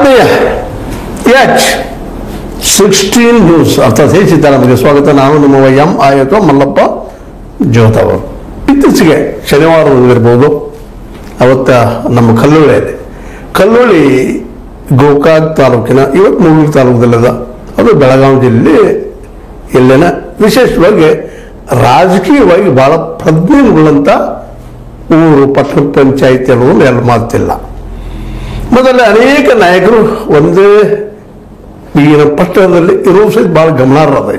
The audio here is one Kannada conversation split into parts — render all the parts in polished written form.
ಆತ್ಮೀಯ H16 ನ್ಯೂಸ್ ಅರ್ಥಾತ್ ನಮಗೆ ಸ್ವಾಗತ. ನಾನು ನಿಮ್ಮ ಎಂ ಆಯತ ಮಲ್ಲಪ್ಪ ಜೋತ್ ಅವರು. ಇತ್ತೀಚೆಗೆ ಶನಿವಾರವಿರ್ಬೋದು, ಅವತ್ತ ನಮ್ಮ ಕಲ್ಲೋಳಿ ಗೋಕಾಕ್ ತಾಲೂಕಿನ, ಇವತ್ತು ಮೂಡೂರು ತಾಲೂಕದಲ್ಲದ, ಅದು ಬೆಳಗಾವಿ ಜಿಲ್ಲೆ ಇಲ್ಲಿನ ವಿಶೇಷವಾಗಿ ರಾಜಕೀಯವಾಗಿ ಬಹಳ ಪ್ರಜ್ಞೆಯುಳ್ಳಂಥ ಊರು, ಪಟ್ಟಣ ಪಂಚಾಯಿತಿ ಅನ್ನೋದು ಎಲ್ಲ ಮಾತಿಲ್ಲ. ಮೊದಲೇ ಅನೇಕ ನಾಯಕರು ಒಂದೇ ಈಗಿನ ಪಟ್ಟಣದಲ್ಲಿ ಇರುವ ಸಹಿತ ಭಾಳ ಗಮನಾರ್ಹದ.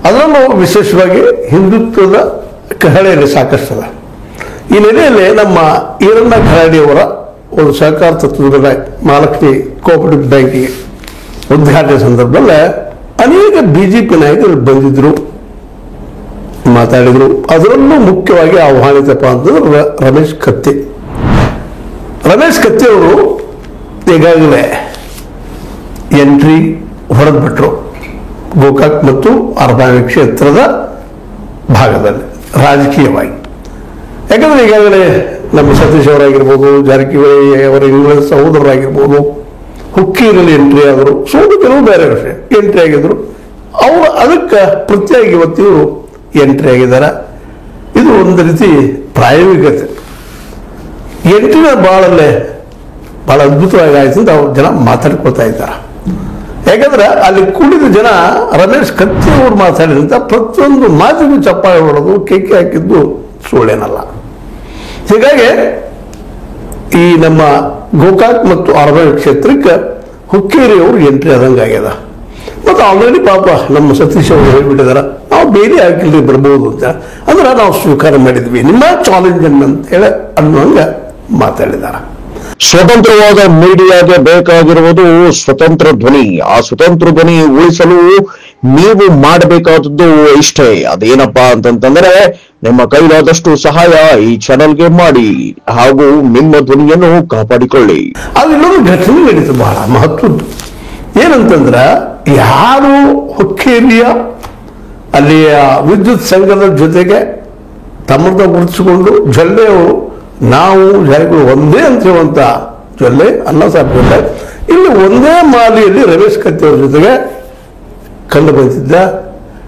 ಅದರಲ್ಲೂ ವಿಶೇಷವಾಗಿ ಹಿಂದುತ್ವದ ಕಹಳೆಯಲ್ಲಿ ಸಾಕಷ್ಟದ. ಈ ನೆಲೆಯಲ್ಲಿ ನಮ್ಮ ಈರಣ್ಣ ಖರಾಡಿಯವರ ಒಂದು ಸಹಕಾರ ತತ್ವದ ಮಹಾಲಕ್ಷ್ಮಿ ಕೋಆಪರೇಟಿವ್ ಬ್ಯಾಂಕಿಗೆ ಉದ್ಘಾಟನೆ ಸಂದರ್ಭದಲ್ಲಿ ಅನೇಕ ಬಿಜೆಪಿ ನಾಯಕರು ಬಂದಿದ್ರು, ಮಾತಾಡಿದರು. ಅದರಲ್ಲೂ ಮುಖ್ಯವಾಗಿ ಆಹ್ವಾನಿತಪ್ಪ ಅಂತಂದ್ರೆ ರಮೇಶ್ ಕತ್ತಿ ಅವರು ಈಗಾಗಲೇ ಎಂಟ್ರಿ ಹೊಡೆದ್ಬಿಟ್ರು ಗೋಕಾಕ್ ಮತ್ತು ಅರ್ಬಾವಿ ಕ್ಷೇತ್ರದ ಭಾಗದಲ್ಲಿ ರಾಜಕೀಯವಾಗಿ. ಯಾಕಂದ್ರೆ ಈಗಾಗಲೇ ನಮ್ಮ ಸತೀಶ್ ಅವರಾಗಿರ್ಬೋದು, ಜಾರಕಿಹೊಳಿ ಅವರ ಇಂಗ್ಲೆಂಡ್ ಸಹೋದರರಾಗಿರ್ಬೋದು, ಹುಕ್ಕೀರಲ್ಲಿ ಎಂಟ್ರಿ ಆದರು, ಸೋಲು ಕೆಲವು ಬೇರೆ ವಿಷಯ ಎಂಟ್ರಿ ಆಗಿದ್ರು. ಅವರು ಅದಕ್ಕೆ ಪ್ರತ್ಯೇಕ ಇವತ್ತು ಎಂಟ್ರಿ ಆಗಿದ್ದಾರೆ. ಇದು ಒಂದು ರೀತಿ ಪ್ರಾಯೋಗಿಕತೆ. ಎಂಟ್ರಿನ ಭಾಳ ಅದ್ಭುತವಾಗಿ ಆಯ್ತು ಅಂತ ಅವ್ರು ಜನ ಮಾತಾಡ್ಕೊಳ್ತಾ ಇದ್ದಾರೆ. ಯಾಕಂದ್ರೆ ಅಲ್ಲಿ ಕೂಡಿದ ಜನ ರಮೇಶ್ ಕತ್ತಿ ಅವರು ಮಾತಾಡಿದಂಥ ಪ್ರತಿಯೊಂದು ಮಾತಿಗೂ ಚಪ್ಪಾಳೆ ಹೊಡೆದು ಕೇಕೆ ಹಾಕಿದ್ದು ಸುಳ್ಳೇನಲ್ಲ. ಹೀಗಾಗಿ ಈ ನಮ್ಮ ಗೋಕಾಕ್ ಮತ್ತು ಅರಬಾವಿ ಕ್ಷೇತ್ರಕ್ಕೆ ಹುಕ್ಕೇರಿ ಅವರು ಎಂಟ್ರಿ ಆದಂಗಾಗ್ಯದ. ಮತ್ತು ಆಲ್ರೆಡಿ ಪಾಪ ನಮ್ಮ ಸತೀಶ್ ಅವರು ಹೇಳ್ಬಿಟ್ಟಿದಾರ, ನಾವು ಬೇರೆ ಹಾಕಿಲ್ರಿ ಬರ್ಬೋದು ಅಂತ. ಅಂದ್ರೆ ನಾವು ಸ್ವೀಕಾರ ಮಾಡಿದ್ವಿ ನಿಮ್ಮ ಚಾಲೆಂಜ್ ಅಂತ ಹೇಳಿ ಅನ್ನೋಂಗೆ ಮಾತಾಡಿದಾರ. ಸ್ವತಂತ್ರವಾದ ಮೀಡಿಯಾಗೆ ಬೇಕಾಗಿರುವುದು ಸ್ವತಂತ್ರ ಧ್ವನಿ. ಆ ಸ್ವತಂತ್ರ ಧ್ವನಿ ಉಳಿಸಲು ನೀವು ಮಾಡಬೇಕಾದದ್ದು ಇಷ್ಟೇ. ಅದೇನಪ್ಪಾ ಅಂತಂತಂದ್ರೆ ನಿಮ್ಮ ಕೈಲಾದಷ್ಟು ಸಹಾಯ ಈ ಚಾನೆಲ್ಗೆ ಮಾಡಿ ಹಾಗೂ ನಿಮ್ಮ ಧ್ವನಿಯನ್ನು ಕಾಪಾಡಿಕೊಳ್ಳಿ. ಅದು ಇನ್ನೊಂದು ಘಟನೆ ನಡೀತು ಬಹಳ ಮಹತ್ವದ್ದು. ಏನಂತಂದ್ರ, ಯಾರು ಹುಕ್ಕೇರಿಯ ಅಲ್ಲಿಯ ವಿದ್ಯುತ್ ಸಂಘದ ಜೊತೆಗೆ ತಮ್ಮದ ಗುರುತಿಸಿಕೊಂಡು ಜೊಲ್ಲೆಯವರು ನಾವು ಜಾರಿಗಳು ಒಂದೇ ಅಂತ ಹೇಳುವಂತ ಜೊಲ್ಲೆ ಅನ್ನ ಸಾಧ್ಯ ಇಲ್ಲಿ ಒಂದೇ ಮಾಲಿಯಲ್ಲಿ ರಮೇಶ್ ಕತ್ತಿ ಅವ್ರ ಜೊತೆಗೆ ಕಂಡು ಬಂದಿದ್ದ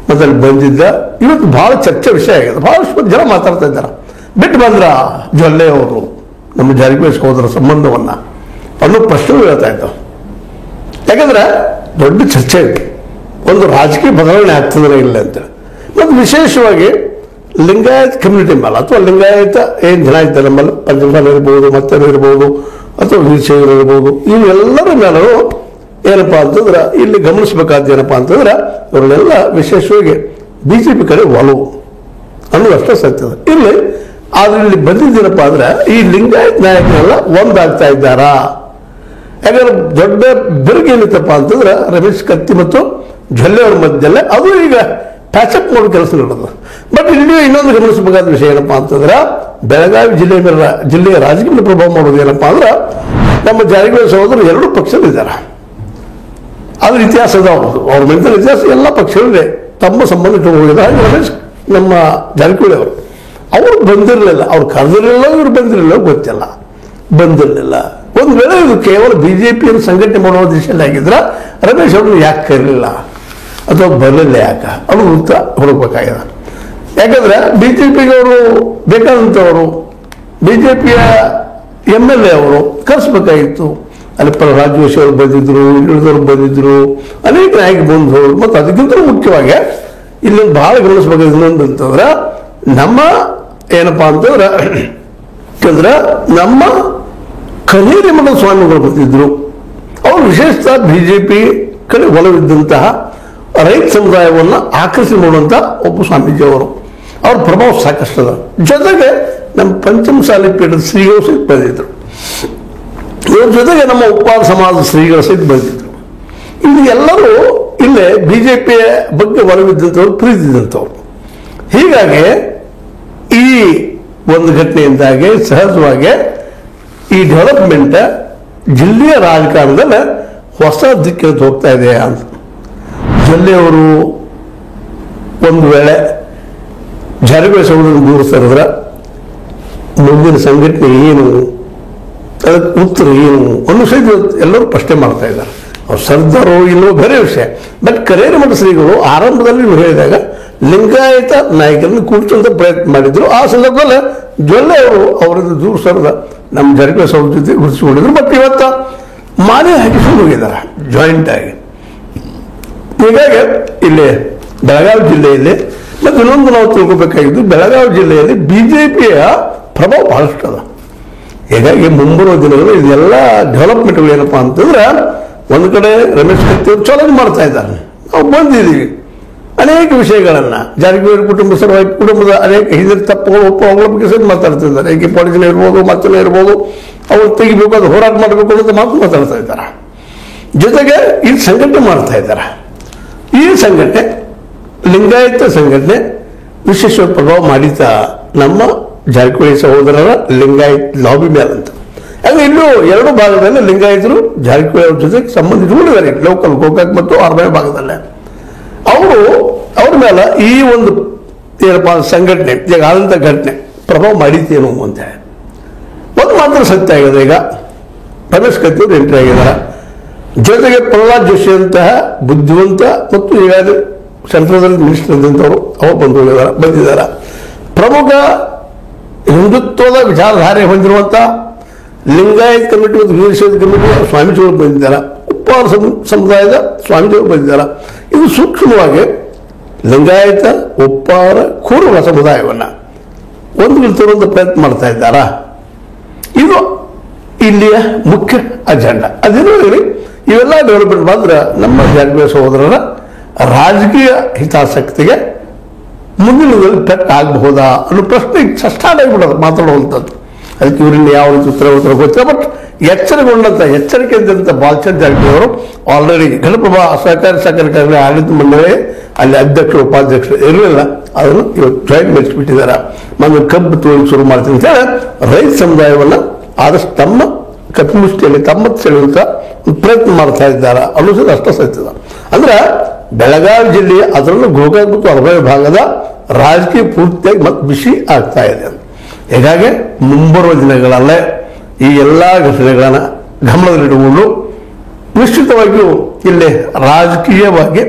ಮತ್ತೆ ಅಲ್ಲಿ ಬಂದಿದ್ದ. ಇವತ್ತು ಬಹಳ ಚರ್ಚೆ ವಿಷಯ ಆಗಿದೆ. ಬಹಳಷ್ಟು ಜನ ಮಾತಾಡ್ತಾ ಇದ್ದಾರೆ. ಬಿಟ್ಟು ಬಂದ್ರ ಜೊಲ್ಲೆ ಅವರು ನಮ್ಮ ಜಾರಕಿಹೊಳಿ ಸಹೋದರ ಸಂಬಂಧವನ್ನ ಅನ್ನೋ ಪ್ರಶ್ನೆ ಹೇಳ್ತಾ ಇದ್ದಾವೆ. ಯಾಕಂದ್ರೆ ದೊಡ್ಡ ಚರ್ಚೆ ಇದೆ, ಒಂದು ರಾಜಕೀಯ ಬದಲಾವಣೆ ಆಗ್ತದೆ ಇಲ್ಲ ಅಂತ. ಮತ್ತು ವಿಶೇಷವಾಗಿ ಲಿಂಗಾಯತ್ ಕಮ್ಯುನಿಟಿ ಮೇಲೆ ಅಥವಾ ಲಿಂಗಾಯತ ಏನು ಜನ ಇದ್ದಾರೆ ನಮ್ಮಲ್ಲಿ, ಪಂಚಮಸಾಲ ಇರ್ಬೋದು, ಮತ್ತೆ ಇರ್ಬೋದು, ಅಥವಾ ವೀರಶೈವರು ಇರ್ಬೋದು, ಇವೆಲ್ಲರ ಮೇಲೂ ಏನಪ್ಪಾ ಅಂತಂದ್ರೆ ಇಲ್ಲಿ ಗಮನಿಸಬೇಕಾದ ಏನಪ್ಪಾ ಅಂತಂದ್ರೆ ಅವರನ್ನೆಲ್ಲ ವಿಶೇಷವಾಗಿ ಬಿಜೆಪಿ ಕಡೆ ಒಲವು ಅನ್ನೋದು ಅಷ್ಟೇ ಸತ್ಯದ. ಇಲ್ಲಿ ಆದ್ರೆ ಇಲ್ಲಿ ಬಂದಿದ್ದೇನಪ್ಪ ಅಂದ್ರೆ ಈ ಲಿಂಗಾಯತ್ ನಾಯಕರೆಲ್ಲ ಒಂದಾಗ್ತಾ ಇದ್ದಾರಾ. ಯಾಕಂದ್ರೆ ದೊಡ್ಡ ಬೆರಗು ಏನಿತ್ತಪ್ಪ ಅಂತಂದ್ರೆ ರಮೇಶ್ ಕತ್ತಿ ಮತ್ತು ಜೊಲ್ಲೆಯವರ ಮಧ್ಯದಲ್ಲೇ ಅದು ಈಗ ಪ್ಯಾಚಪ್ ಮಾಡೋ ಕೆಲಸ ನಡೆದು. ಬಟ್ ಇಲ್ಲಿ ಇನ್ನೊಂದು ಗಮನಿಸಬೇಕಾದ ವಿಷಯ ಏನಪ್ಪಾ ಅಂತಂದ್ರೆ ಬೆಳಗಾವಿ ಜಿಲ್ಲೆಯ ರಾಜಕೀಯ ಪ್ರಭಾವ ಮಾಡೋದು ಏನಪ್ಪಾ ಅಂದ್ರೆ ನಮ್ಮ ಜಾರಕಿಹೊಳಿ ಸಹೋದರರು ಎರಡು ಪಕ್ಷದಲ್ಲಿದ್ದಾರೆ. ಅದ್ರ ಇತಿಹಾಸ ಅದಾವುದು, ಅವ್ರ ಮೆಂಟಲ್ ಇತಿಹಾಸ ಎಲ್ಲ ಪಕ್ಷಗಳೇ ತಮ್ಮ ಸಂಬಂಧ ಇಟ್ಟು ಹೋಗಿದ್ದಾರೆ. ಹಾಗೆ ರಮೇಶ್ ನಮ್ಮ ಜಾರಕಿಹೊಳಿ ಅವರು ಬಂದಿರಲಿಲ್ಲ, ಅವ್ರು ಕರೆದಿರಲಿಲ್ಲ, ಇವ್ರು ಬಂದಿರಲಿಲ್ಲ ಗೊತ್ತಿಲ್ಲ, ಬಂದಿರಲಿಲ್ಲ. ಒಂದು ವೇಳೆ ಇದು ಕೇವಲ ಬಿಜೆಪಿಯನ್ನು ಸಂಘಟನೆ ಮಾಡುವ ದಿಶೆಯಲ್ಲಿ ಆಗಿದ್ರೆ ರಮೇಶ್ ಅವ್ರನ್ನ ಯಾಕೆ ಕರೀಲಿಲ್ಲ ಅಥವಾ ಬರಲಿಲ್ಲ ಯಾಕೆ ಅವರು ಉತ್ತರ ಹುಡುಕ್ಬೇಕಾಗಿದೆ. ಯಾಕಂದ್ರೆ ಬಿಜೆಪಿಗೆ ಅವರು ಬೇಕಾದಂಥವರು ಬಿಜೆಪಿಯ MLA ಅವರು ಕರೆಸ್ಬೇಕಾಗಿತ್ತು. ಅಲ್ಲಿ ರಾಜೇಶ್ ಅವರು ಬಂದಿದ್ರು, ಇಳಿದವರು ಬಂದಿದ್ರು, ಅನೇಕ ನಾಯಕ ಬಂಧುಗಳು. ಮತ್ತು ಅದಕ್ಕಿಂತ ಮುಖ್ಯವಾಗಿ ಇಲ್ಲೊಂದು ಬಹಳ ಗಮನಿಸಬೇಕಾದ ಇನ್ನೊಂದು ಅಂತಂದ್ರೆ ನಮ್ಮ ಏನಪ್ಪಾ ಅಂತಂದ್ರೆ ನಮ್ಮ ಕನೇರಿ ಮಠದ ಸ್ವಾಮಿಗಳು ಬಂದಿದ್ರು. ಅವರು ವಿಶೇಷತಃ ಬಿಜೆಪಿ ಕಡೆ ಒಲವಿದ್ದಂತಹ ರೈತ ಸಮುದಾಯವನ್ನು ಆಕರ್ಷಣೆ ಮಾಡುವಂಥ ಒಬ್ಬ ಸ್ವಾಮೀಜಿಯವರು, ಅವ್ರ ಪ್ರಭಾವ ಸಾಕಷ್ಟದ. ಜೊತೆಗೆ ನಮ್ಮ ಪಂಚಮಸಾಲಿ ಪೀಠದ ಶ್ರೀಗಳು ಸಹಿತ ಬಂದಿದ್ರು. ಇವ್ರ ಜೊತೆಗೆ ನಮ್ಮ ಉಪ್ಪಾರ ಸಮಾಜದ ಶ್ರೀಗಳು ಸಹಿತ ಬಂದಿದ್ರು. ಇಲ್ಲಿ ಎಲ್ಲರೂ ಇಲ್ಲೇ ಬಿಜೆಪಿಯ ಬಗ್ಗೆ ಒಲವಿದ್ದಂಥವ್ರು, ಪ್ರೀತಿದಂಥವ್ರು. ಹೀಗಾಗಿ ಈ ಒಂದು ಘಟನೆಯಿಂದಾಗಿ ಸಹಜವಾಗಿ ಈ ಡೆವಲಪ್ಮೆಂಟ್ ಜಿಲ್ಲೆಯ ರಾಜಕಾರಣದಲ್ಲಿ ಹೊಸ ದಿಕ್ಕಿನ ಹೋಗ್ತಾ ಇದೆ ಅಂತ. ಜಿಲ್ಲೆಯವರು ಒಂದು ವೇಳೆ ಜಾರಕಿಹೊಳಿ ಸಹೋದರನ್ನು ದೂರಿಸ್ತಾ ಇದ್ರೆ ಮುಂದಿನ ಸಂಘಟನೆ ಏನು ಅದಕ್ಕೆ ಉತ್ತರ ಏನು ಅನ್ನೋ ಸಹಿತ ಎಲ್ಲರೂ ಪ್ರಶ್ನೆ ಮಾಡ್ತಾ ಇದ್ದಾರೆ. ಅವ್ರು ಸರ್ದಾರೋ ಇಲ್ಲೋ ಬೇರೆ ವಿಷಯ. ಬಟ್ ಕರೇರಿ ಮಠ ಶ್ರೀಗಳು ಆರಂಭದಲ್ಲಿ ಹೇಳಿದಾಗ ಲಿಂಗಾಯತ ನಾಯಕರನ್ನು ಕೂಡಿಸುವಂತ ಪ್ರಯತ್ನ ಮಾಡಿದ್ರು. ಆ ಸಂದರ್ಭದಲ್ಲಿ ಜೊಲ್ಲೆ ಅವರು ಅವರಿಂದ ದೂರ ಸರದ ನಮ್ಮ ಜಾರಕಿಹೊಳಿ ಅವ್ರ ಜೊತೆ ಗುರುತಿಸಿಕೊಂಡಿದ್ರು. ಬಟ್ ಇವತ್ತ ಮಾಲೆ ಹಾಕಿಸ್ಕೊಂಡು ಹೋಗಿದ್ದಾರೆ ಜಾಯಿಂಟ್ ಆಗಿ. ಹೀಗಾಗಿ ಇಲ್ಲಿ ಬೆಳಗಾವಿ ಜಿಲ್ಲೆಯಲ್ಲಿ ಮತ್ತು ಇನ್ನೊಂದು ನಾವು ತಿಳ್ಕೊಬೇಕಾಗಿದ್ದು, ಬೆಳಗಾವಿ ಜಿಲ್ಲೆಯಲ್ಲಿ ಬಿಜೆಪಿಯ ಪ್ರಭಾವ ಬಹಳಷ್ಟು ಅದ. ಹೀಗಾಗಿ ಮುಂಬರುವ ದಿನಗಳು ಇದೆಲ್ಲ ಡೆವಲಪ್ಮೆಂಟ್ಗಳು ಏನಪ್ಪಾ ಅಂತಂದ್ರೆ, ಒಂದು ಕಡೆ ರಮೇಶ್ ಕತ್ತಿ ಅವರು ಚಾಲೆಂಜ್ ಮಾಡ್ತಾ ಇದ್ದಾರೆ. ನಾವು ಬಂದಿದ್ದೀವಿ ಅನೇಕ ವಿಷಯಗಳನ್ನ, ಜಾರಕಿಹೊಳಿ ಕುಟುಂಬ ಸಲುವಾಗಿ ಕುಟುಂಬದ ಅನೇಕ ಹಿರಿಯ ತಪ್ಪುಗಳು ಒಪ್ಪುಗಳ ಬಗ್ಗೆ ಸಹಿತ ಮಾತಾಡ್ತಿದ್ದಾರೆ. ಏಕೆ ಪಾಲಿಸನ್ ಇರ್ಬೋದು, ಮತ್ತನೇ ಇರ್ಬೋದು, ಅವ್ರು ತೆಗಿಬೇಕು, ಅದು ಹೋರಾಟ ಮಾಡಬೇಕು ಅನ್ನೋದು ಮಾತು ಮಾತಾಡ್ತಾ ಇದ್ದಾರೆ. ಜೊತೆಗೆ ಈ ಸಂಘಟನೆ ಮಾಡ್ತಾ ಇದ್ದಾರೆ. ಈ ಸಂಘಟನೆ ಲಿಂಗಾಯತ ಸಂಘಟನೆ ವಿಶೇಷ ಪ್ರಭಾವ ಮಾಡಿತ ನಮ್ಮ ಜಾರಕಿಹೊಳಿ ಸಹೋದರರ ಲಿಂಗಾಯತ್ ಲಾಬಿ ಮೇಲಂತ. ಯಾಕಂದ್ರೆ ಇಲ್ಲೂ ಎರಡು ಭಾಗದಲ್ಲಿ ಲಿಂಗಾಯತರು ಜಾರಕಿಹೊಳಿ ಅವ್ರ ಜೊತೆಗೆ ಸಂಬಂಧ ಇಟ್ಕೊಂಡಿದ್ದಾರೆ. ಲೋಕಲ್ ಗೋಕಾಕ್ ಮತ್ತು ಆರ್ಮಯ ಭಾಗದಲ್ಲೇ ಅವರು ಅವ್ರ ಮೇಲೆ ಈ ಒಂದು ಏನಪ್ಪ ಸಂಘಟನೆ ಈಗ ಆದಂಥ ಘಟನೆ ಪ್ರಭಾವ ಮಾಡಿದ್ದೇನು ಅಂತ ಒಂದು ಮಾತ್ರ ಸತ್ಯ ಆಗಿದೆ. ಈಗ ರಮೇಶ್ ಕತ್ತಿ ಅವರು ಎಂಟ್ರಿ ಆಗಿದ್ದಾರೆ. ಜೊತೆಗೆ ಪ್ರಹ್ಲಾದ್ ಜೋಶಿ ಅಂತಹ ಬುದ್ಧಿವಂತ ಮತ್ತು ಈಗಾಗಲೇ ಸೆಂಟ್ರಲ್ ಮಿನಿಸ್ಟರ್ ಇದ್ದಂಥವರು ಅವರು ಬಂದಿದ್ದಾರೆ. ಪ್ರಮುಖ ಹಿಂದುತ್ವದ ವಿಚಾರಧಾರೆ ಹೊಂದಿರುವಂಥ ಲಿಂಗಾಯತ್ ಕಮಿಟಿ ಮತ್ತು ವೀರಶೈವ ಕಮಿಟಿ ಸ್ವಾಮೀಜಿಗಳು ಬಂದಿದ್ದಾರೆ. ಉಪ್ಪಾರ ಸಮುದಾಯದ ಸ್ವಾಮೀಜಿಗಳು ಬಂದಿದ್ದಾರೆ. ಇದು ಸೂಕ್ಷ್ಮವಾಗಿ ಲಿಂಗಾಯತ ಉಪ್ಪಾರ ಕೂಡುವ ಸಮುದಾಯವನ್ನು ಒಂದು ತರುವಂಥ ಪ್ರಯತ್ನ ಮಾಡ್ತಾ ಇದ್ದಾರಾ? ಇದು ಇಲ್ಲಿಯ ಮುಖ್ಯ ಅಜೆಂಡಾ. ಅದೇನೋ ಹೇಳಿ ಇವೆಲ್ಲ ಡೆವಲಪ್ಮೆಂಟ್ ಮಾತ್ರ ನಮ್ಮ ಜಾರಕಿಹೊಳಿ ಸಹೋದರರ ರಾಜಕೀಯ ಹಿತಾಸಕ್ತಿಗೆ ಮುಂದಿನದಲ್ಲಿ ಪೆಟ್ಟು ಆಗಬಹುದಾ ಅನ್ನೋ ಪ್ರಶ್ನೆ ಸ್ಟಾರ್ಟ್ ಆಗಿಬಿಡೋದು ಮಾತಾಡುವಂಥದ್ದು. ಅದಕ್ಕೆ ಇವರಿಂದ ಯಾವ ರೀತಿ ಉತ್ತರ ಗೊತ್ತಿಲ್ಲ. ಬಟ್ ಎಚ್ಚರಿಕೆಯಿಂದ ಬಾಲಚಂದ್ರ ಜಾರಕಿಹೊಳಿ ಅವರು ಆಲ್ರೆಡಿ ಘನಪ್ರಭಾ ಸಹಕಾರಿ ಆಡಳಿತ ಮಂಡಳಿ ಅಲ್ಲಿ ಅಧ್ಯಕ್ಷರು ಉಪಾಧ್ಯಕ್ಷರು ಇರಲಿಲ್ಲ, ಅದನ್ನು ಇವತ್ತು ಜಾಯಿನ್ ಮಾಡಿಸ್ಬಿಟ್ಟಿದ್ದಾರೆ. ನಾನು ಕಬ್ಬು ತೋಳಿಗೆ ಶುರು ಮಾಡ್ತೀನಿ ಅಂತ ಹೇಳಿ ರೈತ ಸಮುದಾಯವನ್ನು ಆದಷ್ಟು ತಮ್ಮ ಕಪಿಮುಷ್ಟಿಯಲ್ಲಿ ತಮ್ಮ ಸೆಳೆಯುವಂಥ ಪ್ರಯತ್ನ ಮಾಡ್ತಾ ಇದ್ದಾರೆ ಅನ್ನೋದು ಅಷ್ಟ ಸತ್ಯದ. ಅಂದ್ರೆ ಬೆಳಗಾವಿ ಜಿಲ್ಲೆಯ ಅದರಲ್ಲೂ ಗೋಕಾಕ್ ಮತ್ತು ಅರವೈ ಭಾಗದ ರಾಜಕೀಯ ಪೂರ್ತಿಯಾಗಿ ಮತ್ತೆ ಬಿಸಿ ಆಗ್ತಾ ಇದೆ. ಹೀಗಾಗಿ ಮುಂಬರುವ ದಿನಗಳಲ್ಲೇ ಈ ಎಲ್ಲ ಘಟನೆಗಳನ್ನು ಗಮನದಲ್ಲಿಟ್ಟುಕೊಂಡು ನಿಶ್ಚಿತವಾಗಿಯೂ ಇಲ್ಲಿ ರಾಜಕೀಯವಾಗಿ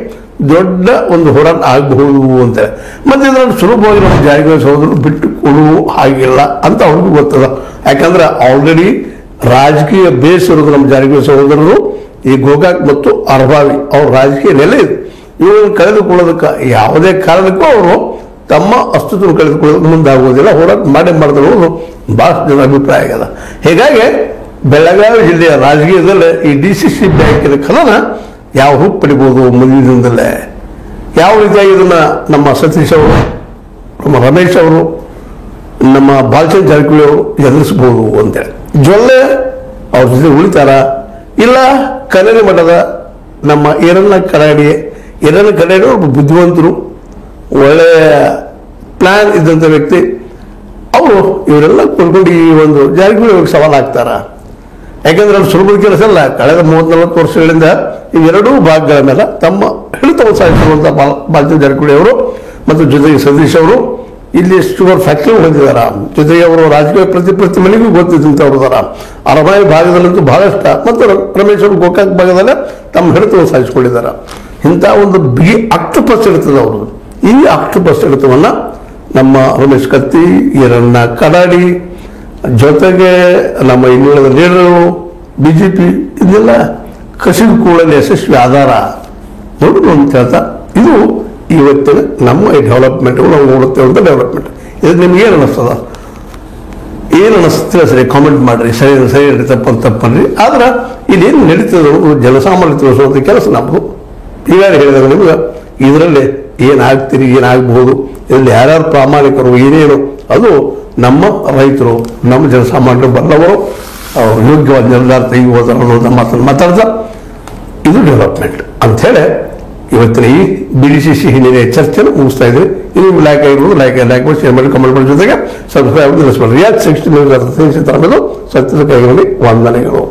ದೊಡ್ಡ ಒಂದು ಹೋರಾಟ ಆಗಬಹುದು ಅಂತೇಳಿ ಮತ್ತೆ ಇದರಲ್ಲಿ ಸುಲಭವಾಗಿ ನಮ್ಮ ಜಾರಕಿಹೊಳಿ ಸಹೋದರರು ಬಿಟ್ಟು ಕೊಡುವ ಹಾಗಿಲ್ಲ ಅಂತ ಅವ್ರಿಗೂ ಗೊತ್ತದ. ಯಾಕಂದ್ರೆ ಆಲ್ರೆಡಿ ರಾಜಕೀಯ ಬೇಸ್ ಇರೋದು ನಮ್ಮ ಜಾರಕಿಹೊಳಿ ಸಹೋದರರು ಈ ಗೋಕಾಕ್ ಮತ್ತು ಅರಭಾವಿ ಅವ್ರ ರಾಜಕೀಯ ನೆಲೆ ಇದೆ. ಇವುಗಳನ್ನು ಕಳೆದುಕೊಳ್ಳೋದಕ್ಕೆ ಯಾವುದೇ ಕಾರಣಕ್ಕೂ ಅವರು ತಮ್ಮ ಅಸ್ತಿತ್ವ ಕಳೆದುಕೊಳ್ಳೋದಕ್ಕೆ ಮುಂದಾಗುವುದಿಲ್ಲ. ಹೋರಾಟ ಮಾಡಿಕೊಳ್ಳೋದು ಬಹಳಷ್ಟು ಜನ ಅಭಿಪ್ರಾಯ ಆಗದ. ಹೀಗಾಗಿ ಬೆಳಗಾವಿ ಜಿಲ್ಲೆಯ ರಾಜಕೀಯದಲ್ಲೇ ಈ DCC ಬ್ಯಾಂಕಿನ ಕಲನ ಯಾವ ರೂಪ ಪಡಿಬೋದು ಮುಂದಿನ ದಿನದಲ್ಲೇ, ಯಾವ ರೀತಿಯಾಗಿ ಇದನ್ನ ನಮ್ಮ ಸತೀಶ್ ಅವರು, ನಮ್ಮ ರಮೇಶ್ ಅವರು, ನಮ್ಮ ಬಾಲಚಂದ್ರ ಜಾರಕಿಹೊಳಿ ಅವರು ಎದುರಿಸಬಹುದು ಅಂತೇಳಿ. ಜೊಲ್ಲೆ ಅವ್ರ ಜೊತೆ ಉಳಿತಾರ ಇಲ್ಲ ಕನೇರಿ ಮಠದ ನಮ್ಮ ಈರಣ್ಣ ಕಡಾಡಿ ಒಬ್ಬ ಬುದ್ಧಿವಂತರು, ಒಳ್ಳೆಯ ಪ್ಲಾನ್ ಇದ್ದಂಥ ವ್ಯಕ್ತಿ, ಅವರು ಇವರೆಲ್ಲ ಕುಳ್ಕೊಂಡು ಈ ಒಂದು ಜಾರಕಿಹೊಳಿ ಸವಾಲಾಗ್ತಾರ. ಯಾಕೆಂದ್ರೆ ಅವ್ರು ಸುಲಭದ ಕೆಲಸ ಅಲ್ಲ. ಕಳೆದ 30-40 ವರ್ಷಗಳಿಂದ ಇವೆರಡೂ ಭಾಗಗಳ ಮೇಲೆ ತಮ್ಮ ಹಿಡಿತವನ್ನು ಸಾಧಿಸಿರುವಂಥ ಬಾಲಚಂದ್ರ ಜಾರಕಿಹೊಳಿ ಅವರು ಮತ್ತು ಜೊತೆಗೆ ಸತೀಶ್ ಅವರು ಇಲ್ಲಿ ಶುಗರ್ ಫ್ಯಾಕ್ಟರಿ ಹೊಂದಿದಾರ. ಜೊತೆಗೆ ಅವರು ರಾಜಕೀಯ ಪ್ರತಿ ಮನೆಗೂ ಗೊತ್ತಿದ್ದಂಥವ್ರು ಇದಾರ. ಅರಬಾಯಿ ಭಾಗದಲ್ಲಂತೂ ಬಹಳಷ್ಟು ಮತ್ತು ರಮೇಶ್ ಅವರು ಗೋಕಾಕ್ ಭಾಗದಲ್ಲೇ ತಮ್ಮ ಹಿಡಿತವನ್ನು ಸಾಧಿಸಿಕೊಂಡಿದ್ದಾರೆ. ಇಂಥ ಒಂದು ಬಿಗಿ ಆಕ್ಟೋಪಸ್ ಇರ್ತದೆ ಅವರು. ಈ ಆಕ್ಟೋಪಸ್ ಹಿಡಿತವನ್ನು ನಮ್ಮ ರಮೇಶ್ ಕತ್ತಿ, ಈರಣ್ಣ ಕಡಾಡಿ, ಜೊತೆಗೆ ನಮ್ಮ ಇನ್ನುಳಿದ ಲೀಡರ್ಗಳು, BJP ಇದೆಲ್ಲ ಕಸಿದುಕೊಳ್ಳಲು ಯಶಸ್ವಿ ಆಧಾರ ನೋಡೋಣ ಅಂತ ಹೇಳ್ತಾ, ಇದು ಇವತ್ತಿನ ನಮ್ಮ ಈ ಡೆವಲಪ್ಮೆಂಟ್ಗಳು ನಾವು ನೋಡುತ್ತೇವಂಥ ಡೆವಲಪ್ಮೆಂಟ್. ಇದು ನಿಮ್ಗೆ ಏನು ಅನ್ನಿಸ್ತದ? ಏನು ಅನ್ನಿಸ್ತೀರ ಸರಿ ಕಾಮೆಂಟ್ ಮಾಡಿರಿ. ಸರಿ ತಪ್ಪನ್ರಿ. ಆದ್ರೆ ಇಲ್ಲೇನು ನಡೀತದೆ ಜನಸಾಮಾನ್ಯ ತಿಳಿಸುವಂಥ ಕೆಲಸ ನಮ್ಮದು. ಈಗಾಗಲೇ ಹೇಳಿದಾಗ ನಿಮ್ಗೆ ಇದರಲ್ಲಿ ಏನಾಗ್ತೀರಿ, ಏನಾಗಬಹುದು, ಇದರಲ್ಲಿ ಯಾರ್ಯಾರು ಪ್ರಾಮಾಣಿಕರು, ಏನೇನು, ಅದು ನಮ್ಮ ರೈತರು, ನಮ್ಮ ಜನಸಾಮಾನ್ಯರು ಬಲ್ಲವರು ಯೋಗ್ಯವಾದ ನಿರ್ಧಾರ ತೆಗೆಯುವುದರ ಅನ್ನೋದನ್ನ ಮಾತನ್ನು ಮಾತಾಡ್ತಾ ಇದು ಡೆವಲಪ್ಮೆಂಟ್ ಅಂಥೇಳಿ ಇವತ್ತಿನ ಈ BDCC ಹಿನ್ನೆಲೆ ಚರ್ಚೆಯನ್ನು ಮುಗಿಸ್ತಾ ಇದ್ದೀವಿ. ಇದು ಲೈಕ್ ಆಗಿರ್ಬೋದು, ಲೈಕ್ ಮಾಡಿ, ಶೇರ್ ಮಾಡಿ, ಕಮೆಂಟ್ ಮಾಡಿ, ಜೊತೆಗೆ ಸಬ್ಸ್ಕ್ರೈಬ್ ತಿಳಿಸ್ಬೇಡ್ರಿ. 60 ನ್ಯೂಸ್ ಸತ್ಯದ ಕೈಗಳಲ್ಲಿ ವಂದನೆಗಳು.